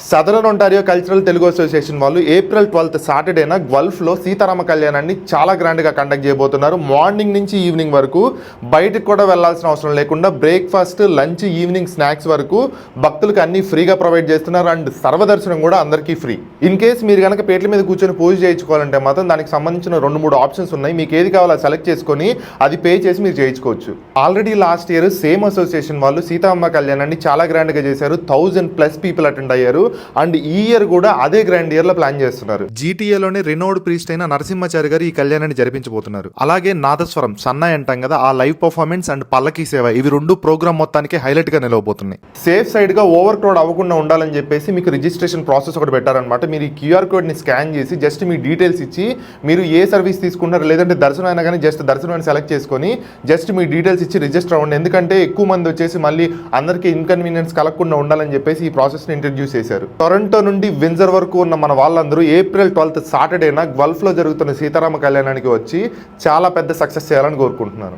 Southern Ontario cultural Telugu association వాళ్ళు April 12th సాటర్డేన గల్ఫ్లో Sitarama కళ్యాణాన్ని చాలా గ్రాండ్గా కండక్ట్ చేయబోతున్నారు. మార్నింగ్ నుంచి ఈవినింగ్ వరకు బయటకు కూడా వెళ్లాల్సిన అవసరం లేకుండా బ్రేక్ఫాస్ట్, లంచ్, ఈవినింగ్ స్నాక్స్ వరకు భక్తులకు అన్ని ఫ్రీగా ప్రొవైడ్ చేస్తున్నారు. అండ్ సర్వదర్శనం కూడా అందరికీ ఫ్రీ. ఇన్ కేస్ మీరు కనుక పేట్ల మీద కూర్చొని పూజ చేయించుకోవాలంటే మాత్రం దానికి సంబంధించిన 2-3 ఆప్షన్స్ ఉన్నాయి. మీకు ఏది కావాలో సెలెక్ట్ చేసుకొని అది పే చేసి మీరు చేయించుకోవచ్చు. Already last year same association వాళ్ళు సీతారామ కళ్యాణాన్ని చాలా గ్రాండ్గా చేశారు. 1000+ పీపుల్ అటెండ్ అయ్యారు. అండ్ ఈ ఇయర్ కూడా అదే గ్రాండ్ ఇయర్ లో ప్లాన్ చేస్తున్నారు. జీటీఏలోనే రినోడ్ ప్రీస్ట్ అయిన నరసింహాచారి గారు ఈ కళ్యాణాన్ని జరిపించబోతున్నారు. అలాగే నాదస్వరం సన్నాయి అంటాం కదా, ఆ లైవ్ పర్ఫార్మెన్స్ అండ్ పల్లకి సేవ, ఇవి 2 ప్రోగ్రామ్ మొత్తానికి హైలైట్ గా నిలవబోతున్నాయి. సేఫ్ సైడ్ గా ఓవర్ క్రౌడ్ అవ్వకుండా ఉండాలని చెప్పేసి మీకు రిజిస్ట్రేషన్ ప్రాసెస్ ఒకటి పెట్టారనమాట. మీరు ఈ క్యూఆర్ కోడ్ ని స్కాన్ చేసి జస్ట్ మీ డీటెయిల్స్ ఇచ్చి మీరు ఏ సర్వీస్ తీసుకున్నారు, లేదంటే దర్శనం అయినా కానీ జస్ట్ దర్శనం సెలెక్ట్ చేసుకొని జస్ట్ మీ డీటెయిల్స్ ఇచ్చి రిజిస్టర్ అవ్వండి. ఎందుకంటే ఎక్కువ మంది వచ్చేసి మళ్ళీ అందరికీ ఇన్కన్వీనియన్స్ కలగకుండా ఉండాలని చెప్పేసి ఈ ప్రాసెస్ ని ఇంట్రడ్యూస్ చేశారు. టొరంటో నుండి వింజర్ వరకు ఉన్న మన వాళ్ళందరూ ఏప్రిల్ 12th సాటర్డేన గల్ఫ్లో జరుగుతున్న సీతారామ కళ్యాణానికి వచ్చి చాలా పెద్ద సక్సెస్ చేయాలని కోరుకుంటున్నాను.